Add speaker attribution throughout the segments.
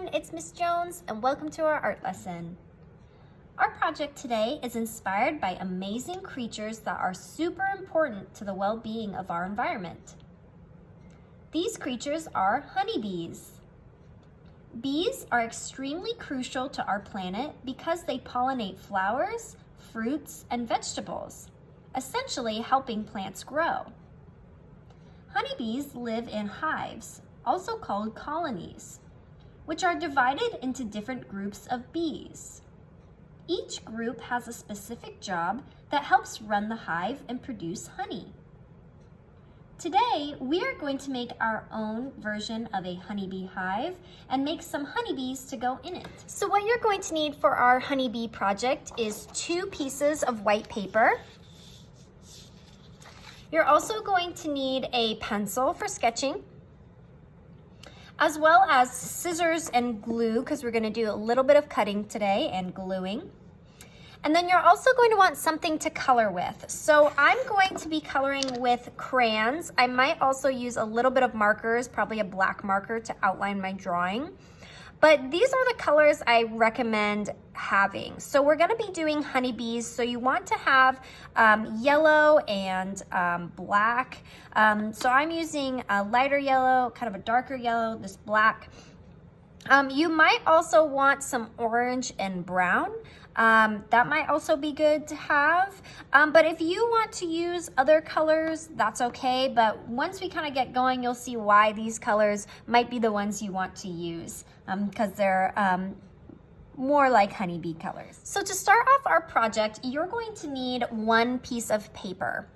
Speaker 1: everyone, it's Miss Jones and welcome to our art lesson. Our project today is inspired by amazing creatures that are super important to the well-being of our environment. These creatures are honeybees. Bees are extremely crucial to our planet because they pollinate flowers, fruits, and vegetables, essentially helping plants grow. Honeybees live in hives, also called colonies, which are divided into different groups of bees. Each group has a specific job that helps run the hive and produce honey. Today, we are going to make our own version of a honeybee hive and make some honeybees to go in it. So what you're going to need for our honeybee project is 2 pieces of white paper. You're also going to need a pencil for sketching, as well as scissors and glue, because we're going to do a little bit of cutting today and gluing. And then you're also going to want something to color with. So I'm going to be coloring with crayons. I might also use a little bit of markers, probably a black marker to outline my drawing. But these are the colors I recommend having. So we're gonna be doing honeybees, so you want to have yellow and black. So I'm using a lighter yellow, kind of a darker yellow, this black. You might also want some orange and brown. That might also be good to have. But if you want to use other colors, that's okay. But once we kind of get going, you'll see why these colors might be the ones you want to use, because they're more like honeybee colors. So to start off our project, you're going to need 1 piece of paper.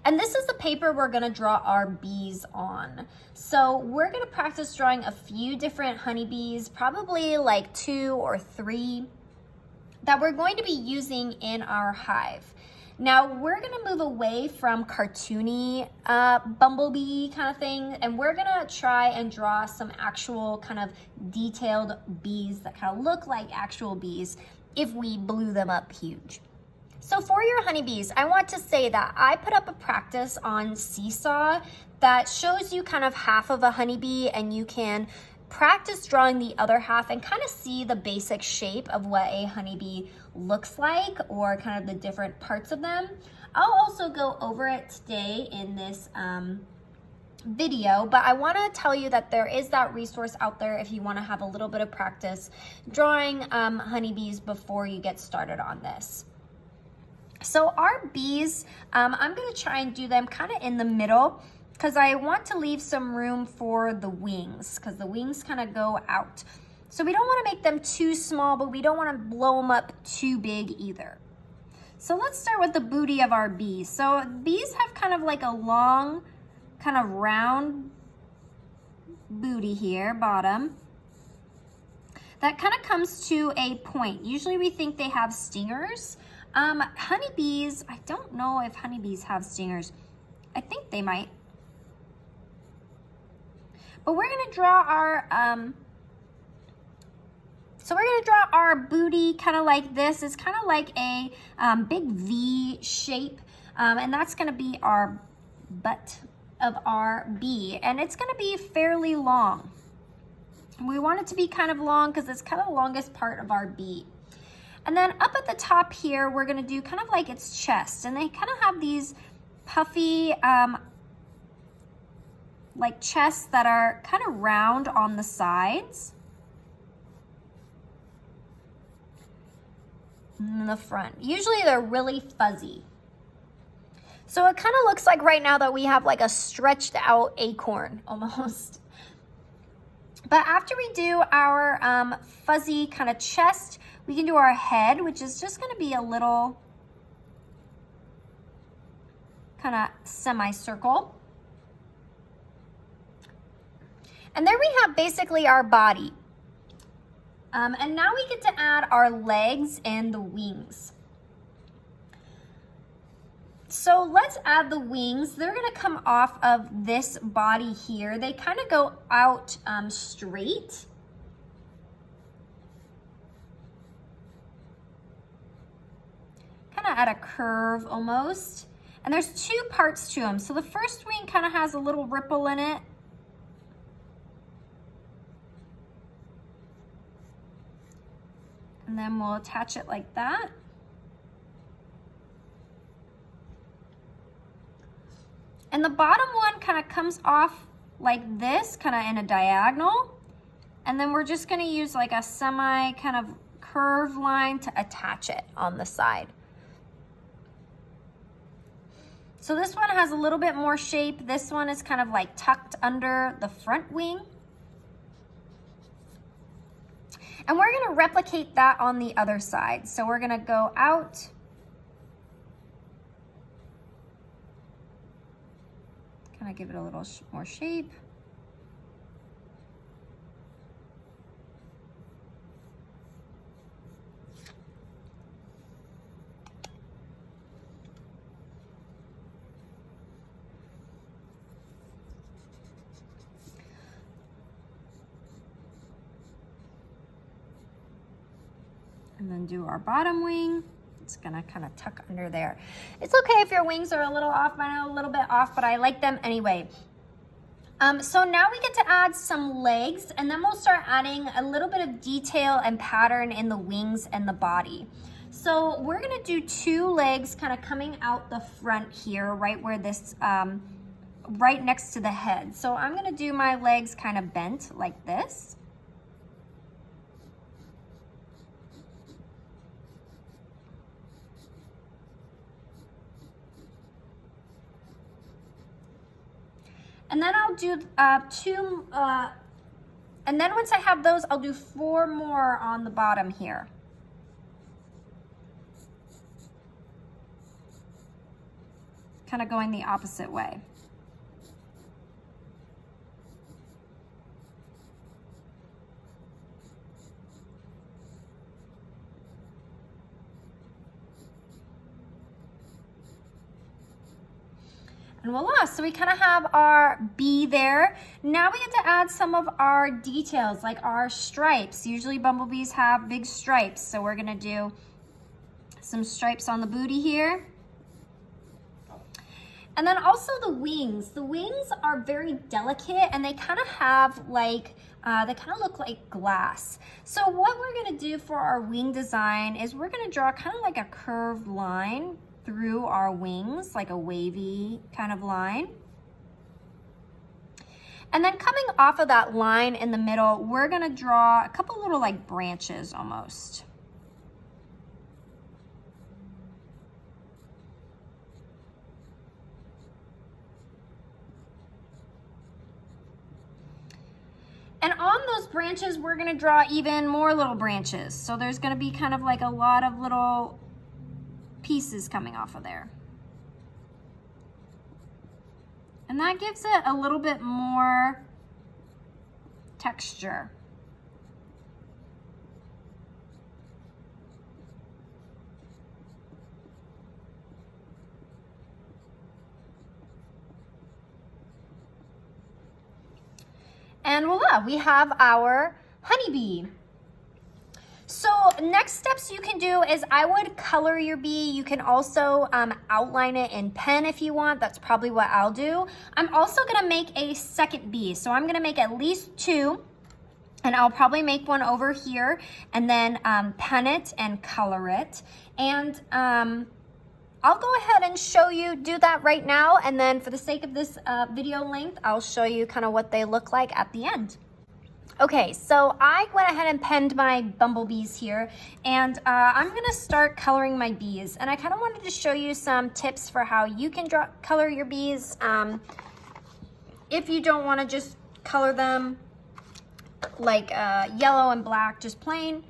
Speaker 1: And this is the paper we're gonna draw our bees on. So we're gonna practice drawing a few different honeybees, probably like 2 or 3, that we're going to be using in our hive. Now we're gonna move away from cartoony bumblebee kind of thing, and we're gonna try and draw some actual kind of detailed bees that kind of look like actual bees if we blew them up huge. So for your honeybees, I want to say that I put up a practice on Seesaw that shows you kind of half of a honeybee, and you can practice drawing the other half and kind of see the basic shape of what a honeybee looks like, or kind of the different parts of them. I'll also go over it today in this video, but I want to tell you that there is that resource out there if you want to have a little bit of practice drawing honeybees before you get started on this. So our bees, I'm going to try and do them kind of in the middle, because I want to leave some room for the wings, because the wings kind of go out. So we don't want to make them too small, but we don't want to blow them up too big either. So let's start with the booty of our bees. So bees have kind of like a long, kind of round booty here, bottom, that kind of comes to a point. Usually we think they have stingers. Honeybees, I don't know if honeybees have stingers. I think they might. But we're gonna draw our booty kind of like this. It's kind of like a big V shape, and that's gonna be our butt of our bee, and it's gonna be fairly long. We want it to be kind of long because it's kind of the longest part of our bee. And then up at the top here, we're gonna do kind of like its chest, and they kind of have these puffy like chests that are kind of round on the sides and the front. Usually they're really fuzzy. So it kind of looks like right now that we have like a stretched out acorn almost. But after we do our fuzzy kind of chest, we can do our head, which is just going to be a little kind of semicircle. And there we have basically our body. And now we get to add our legs and the wings. So let's add the wings. They're gonna come off of this body here. They kind of go out straight. Kind of at a curve almost. And there's 2 parts to them. So the first wing kind of has a little ripple in it. And then we'll attach it like that. And the bottom one kind of comes off like this, kind of in a diagonal. And then we're just gonna use like a semi kind of curved line to attach it on the side. So this one has a little bit more shape. This one is kind of like tucked under the front wing. And we're gonna replicate that on the other side. So we're gonna go out. Kind of give it a little more shape. And then do our bottom wing. It's gonna kind of tuck under there. It's okay if your wings are a little off. I know a little bit off, but I like them anyway. So now we get to add some legs, and then we'll start adding a little bit of detail and pattern in the wings and the body. So we're gonna do 2 legs kind of coming out the front here, right where this, right next to the head. So I'm gonna do my legs kind of bent like this. And then I'll do 2, and then once I have those, I'll do 4 more on the bottom here. Kind of going the opposite way. And voila, so we kind of have our bee there. Now we get to add some of our details, like our stripes. Usually bumblebees have big stripes, so we're gonna do some stripes on the booty here. And then also the wings. The wings are very delicate, and they kind of have like, they kind of look like glass. So what we're gonna do for our wing design is we're gonna draw kind of like a curved line through our wings, like a wavy kind of line. And then coming off of that line in the middle, we're gonna draw a couple little like branches almost. And on those branches, we're gonna draw even more little branches. So there's gonna be kind of like a lot of little pieces coming off of there. And that gives it a little bit more texture. And voila, we have our honeybee. So next steps you can do is I would color your bee. You can also outline it in pen if you want. That's probably what I'll do. I'm also gonna make a second bee. So I'm gonna make at least 2, and I'll probably make one over here and then pen it and color it. And I'll go ahead and show you, do that right now. And then for the sake of this video length, I'll show you kind of what they look like at the end. Okay, so I went ahead and penned my bumblebees here, and I'm gonna start coloring my bees. And I kind of wanted to show you some tips for how you can color your bees. If you don't wanna just color them like yellow and black, just plain,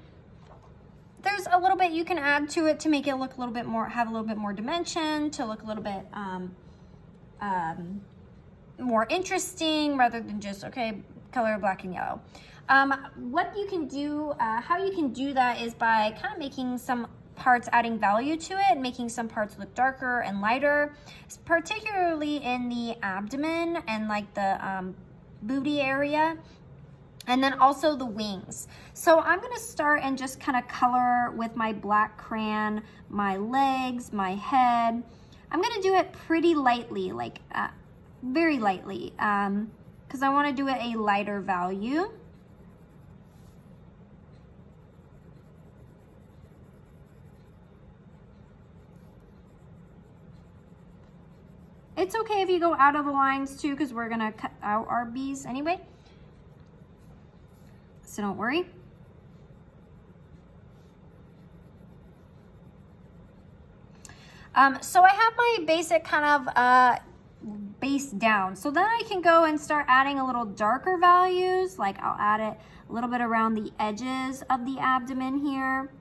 Speaker 1: there's a little bit you can add to it to make it look a little bit more, have a little bit more dimension, to look a little bit more interesting rather than just, okay, color black and yellow. What you can do, how you can do that is by kind of making some parts, adding value to it, and making some parts look darker and lighter, particularly in the abdomen and like the booty area, and then also the wings. So I'm gonna start and just kind of color with my black crayon, my legs, my head. I'm gonna do it pretty lightly, like very lightly, because I want to do it a lighter value. It's okay if you go out of the lines too, because we're gonna cut out our bees anyway. So don't worry. So I have my basic kind of base down. So then I can go and start adding a little darker values. Like I'll add it a little bit around the edges of the abdomen here.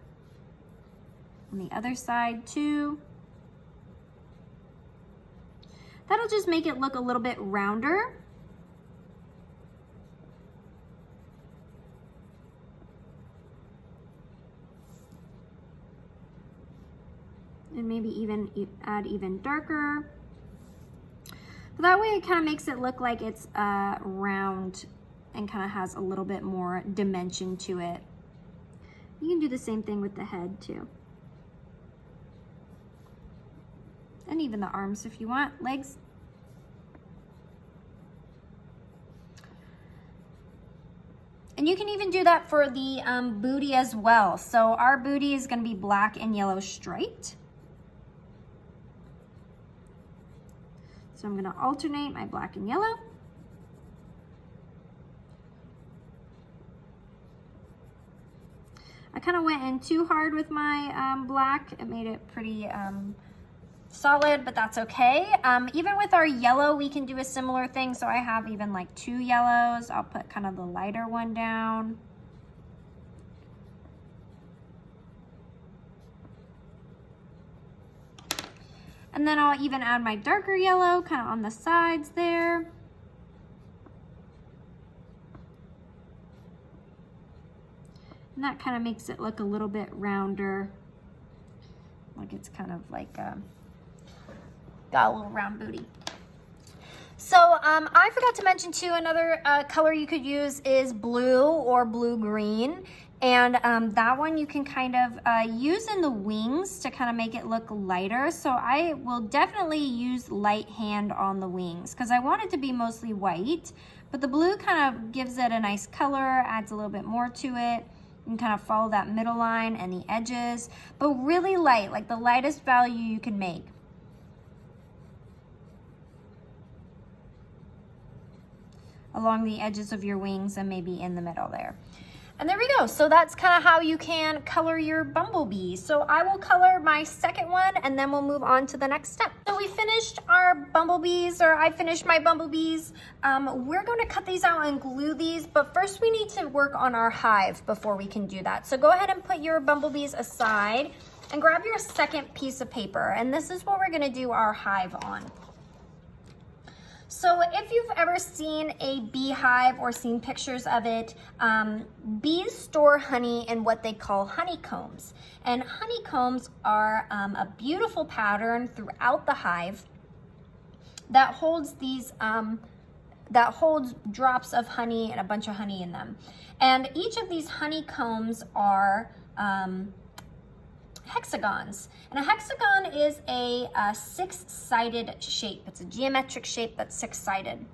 Speaker 1: On the other side too. That'll just make it look a little bit rounder. And maybe even add even darker. But that way it kind of makes it look like it's round and kind of has a little bit more dimension to it. You can do the same thing with the head too. And even the arms if you want, legs. And you can even do that for the booty as well. So our booty is gonna be black and yellow striped. So I'm gonna alternate my black and yellow. I kind of went in too hard with my black. It made it pretty solid, but that's okay. Even with our yellow, we can do a similar thing. So I have even like 2 yellows. I'll put kind of the lighter one down. And then I'll even add my darker yellow kind of on the sides there. And that kind of makes it look a little bit rounder. Like it's kind of like got a little round booty. So I forgot to mention too, another color you could use is blue or blue-green. And that one you can kind of use in the wings to kind of make it look lighter. So I will definitely use light hand on the wings because I want it to be mostly white, but the blue kind of gives it a nice color, adds a little bit more to it. You can kind of follow that middle line and the edges, but really light, like the lightest value you can make. Along the edges of your wings and maybe in the middle there. And there we go. So that's kind of how you can color your bumblebee. So I will color my second one and then we'll move on to the next step. So we finished our bumblebees, or I finished my bumblebees. We're going to cut these out and glue these, but first we need to work on our hive before we can do that. So go ahead and put your bumblebees aside and grab your second piece of paper. And this is what we're going to do our hive on. So if you've ever seen a beehive or seen pictures of it, bees store honey in what they call honeycombs. And honeycombs are a beautiful pattern throughout the hive that holds these, that holds drops of honey and a bunch of honey in them. And each of these honeycombs are hexagons. And a hexagon is a 6-sided shape. It's a geometric shape that's 6-sided.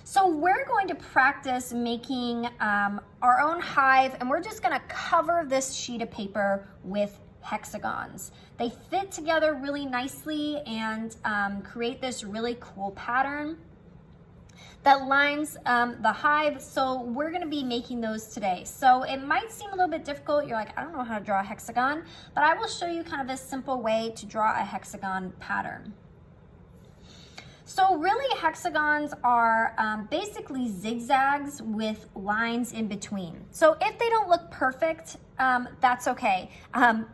Speaker 1: So we're going to practice making our own hive, and we're just gonna cover this sheet of paper with hexagons. They fit together really nicely and create this really cool pattern that lines the hive. So we're gonna be making those today. So it might seem a little bit difficult. You're like, I don't know how to draw a hexagon, but I will show you kind of a simple way to draw a hexagon pattern. So really hexagons are basically zigzags with lines in between. So if they don't look perfect, that's okay.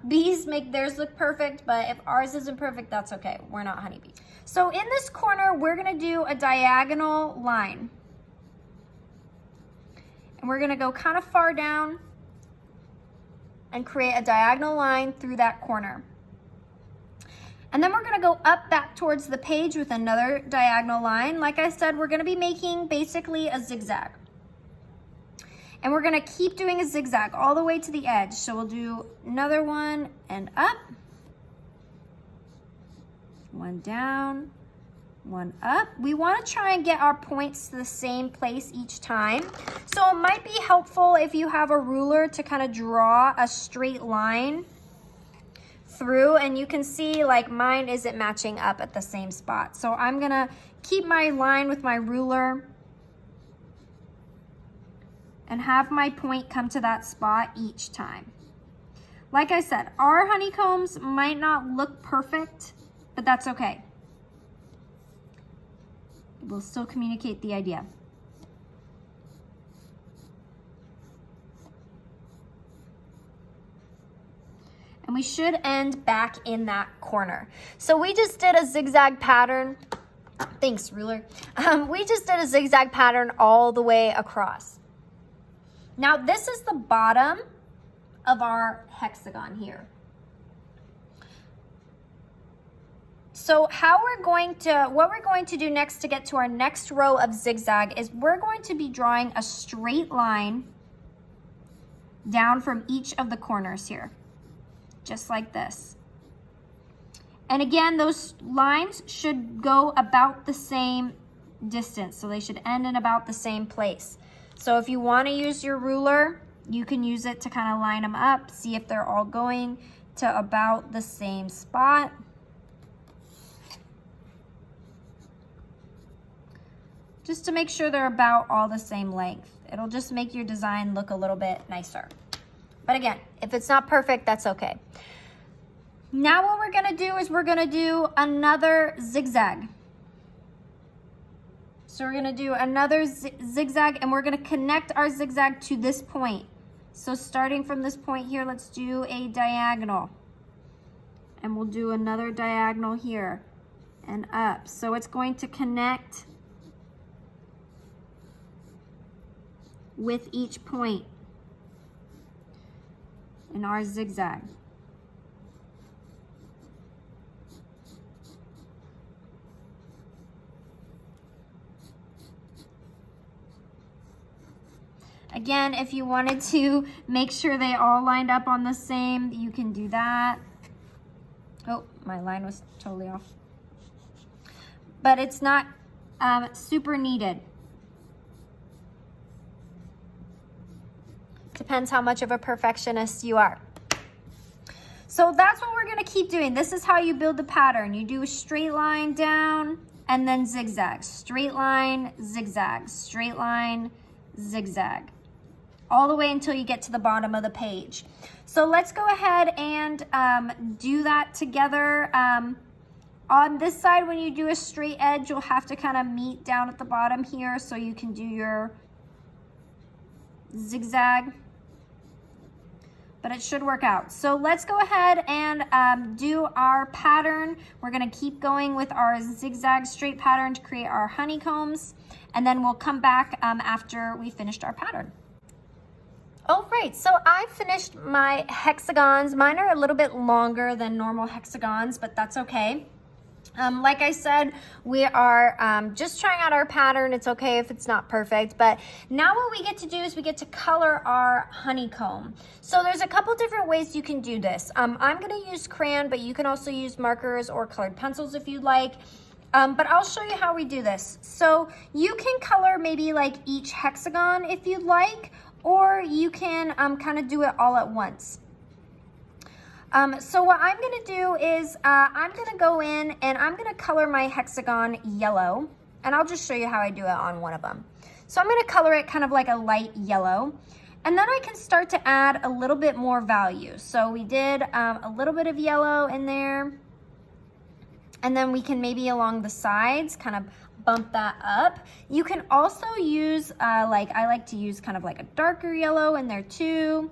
Speaker 1: Bees make theirs look perfect, but if ours isn't perfect, that's okay. We're not honeybees. So in this corner, we're gonna do a diagonal line. And we're gonna go kind of far down and create a diagonal line through that corner. And then we're gonna go up back towards the page with another diagonal line. Like I said, we're gonna be making basically a zigzag. And we're gonna keep doing a zigzag all the way to the edge. So we'll do another one and up. One down, one up. We wanna try and get our points to the same place each time. So it might be helpful if you have a ruler to kind of draw a straight line through, and you can see like mine isn't matching up at the same spot. So I'm gonna keep my line with my ruler and have my point come to that spot each time. Like I said, our honeycombs might not look perfect, but that's okay. We'll still communicate the idea. And we should end back in that corner. So we just did a zigzag pattern. Thanks, ruler. We just did a zigzag pattern all the way across. Now this is the bottom of our hexagon here. So what we're going to do next to get to our next row of zigzag is we're going to be drawing a straight line down from each of the corners here, just like this. And again, those lines should go about the same distance, so they should end in about the same place. So if you want to use your ruler, you can use it to kind of line them up, see if they're all going to about the same spot. Just to make sure they're about all the same length. It'll just make your design look a little bit nicer. But again, if it's not perfect, that's okay. Now what we're gonna do is we're gonna do another zigzag. So we're gonna do another zigzag, and we're gonna connect our zigzag to this point. So starting from this point here, let's do a diagonal. And we'll do another diagonal here and up. So it's going to connect with each point in our zigzag. Again, if you wanted to make sure they all lined up on the same, you can do that. Oh, my line was totally off. But it's not super needed. Depends how much of a perfectionist you are. So that's what we're gonna keep doing. This is how you build the pattern. You do a straight line down and then zigzag. Straight line, zigzag, straight line, zigzag. All the way until you get to the bottom of the page. So let's go ahead and do that together. On this side, when you do a straight edge, you'll have to kind of meet down at the bottom here so you can do your zigzag. But it should work out. So let's go ahead and do our pattern. We're gonna keep going with our zigzag straight pattern to create our honeycombs, and then we'll come back after we finished our pattern. All right, so I finished my hexagons. Mine are a little bit longer than normal hexagons, but that's okay. Like I said, we are just trying out our pattern. It's okay if it's not perfect, but now what we get to do is we get to color our honeycomb. So there's a couple different ways you can do this. I'm gonna use crayon, but you can also use markers or colored pencils if you'd like. But I'll show you how we do this. So you can color maybe like each hexagon if you'd like, or you can kind of do it all at once. So what I'm gonna do is I'm gonna go in and I'm gonna color my hexagon yellow, and I'll just show you how I do it on one of them. So I'm gonna color it kind of like a light yellow, and then I can start to add a little bit more value. So we did a little bit of yellow in there, and then we can maybe along the sides kind of bump that up. You can also use, I like to use kind of like a darker yellow in there too.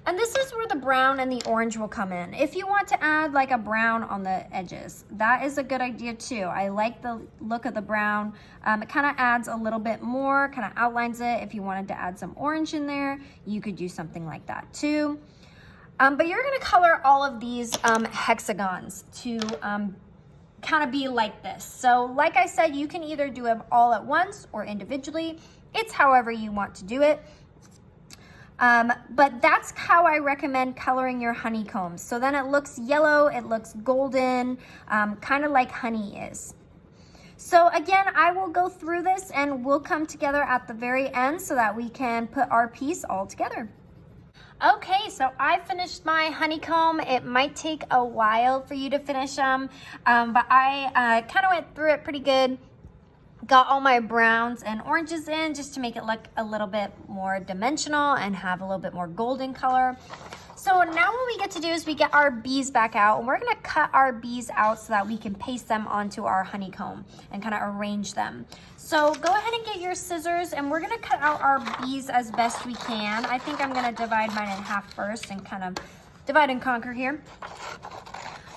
Speaker 1: And this is where the brown and the orange will come in. If you want to add like a brown on the edges, that is a good idea too. I like the look of the brown. It kind of adds a little bit more, kind of outlines it. If you wanted to add some orange in there, you could do something like that too. But you're gonna color all of these hexagons to kind of be like this. So like I said, you can either do them all at once or individually. It's however you want to do it. But that's how I recommend coloring your honeycombs. So then it looks yellow, it looks golden, kind of like honey is. So again, I will go through this and we'll come together at the very end so that we can put our piece all together. Okay, so I finished my honeycomb. It might take a while for you to finish them, but I kind of went through it pretty good. Got all my browns and oranges in just to make it look a little bit more dimensional and have a little bit more golden color. So now what we get to do is we get our bees back out, and we're gonna cut our bees out so that we can paste them onto our honeycomb and kind of arrange them. So go ahead and get your scissors, and we're gonna cut out our bees as best we can. I think I'm gonna divide mine in half first and kind of divide and conquer here.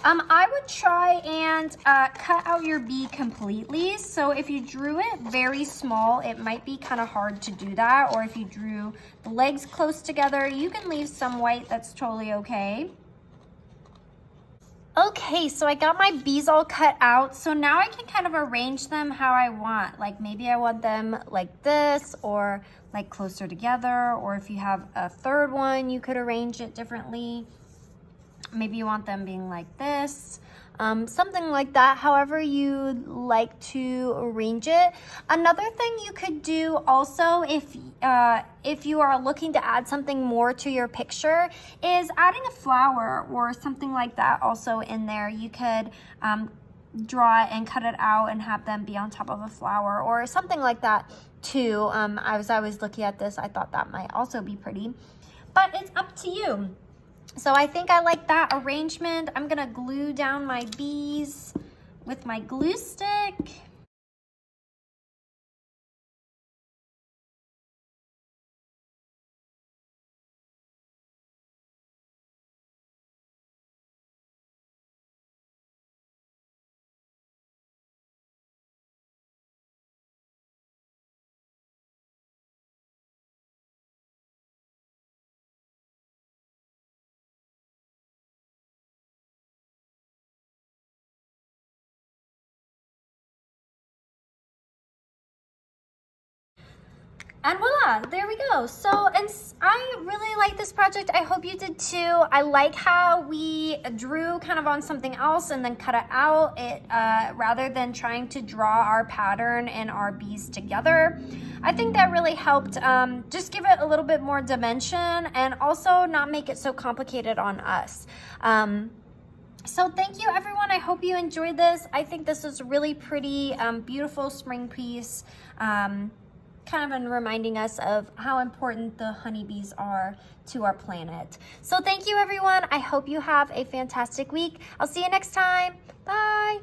Speaker 1: I would try and cut out your bee completely. So if you drew it very small, it might be kind of hard to do that. Or if you drew the legs close together, you can leave some white, that's totally okay. Okay, so I got my bees all cut out. So now I can kind of arrange them how I want. Like maybe I want them like this, or like closer together. Or if you have a third one, you could arrange it differently. Maybe you want them being like this, something like that, however you like to arrange it. Another thing you could do also, if you are looking to add something more to your picture, is adding a flower or something like that also in there. You could draw it and cut it out and have them be on top of a flower or something like that too. As I was looking at this, I thought that might also be pretty, but it's up to you. So I think I like that arrangement. I'm gonna glue down my bees with my glue stick. And voila, there we go. So, and I really like this project. I hope you did too. I like how we drew kind of on something else and then cut it out, rather than trying to draw our pattern and our bees together. I think that really helped just give it a little bit more dimension and also not make it so complicated on us. So thank you everyone. I hope you enjoyed this. I think this is a really pretty, beautiful spring piece. Kind of reminding us of how important the honeybees are to our planet. So thank you everyone. I hope you have a fantastic week. I'll see you next time. Bye.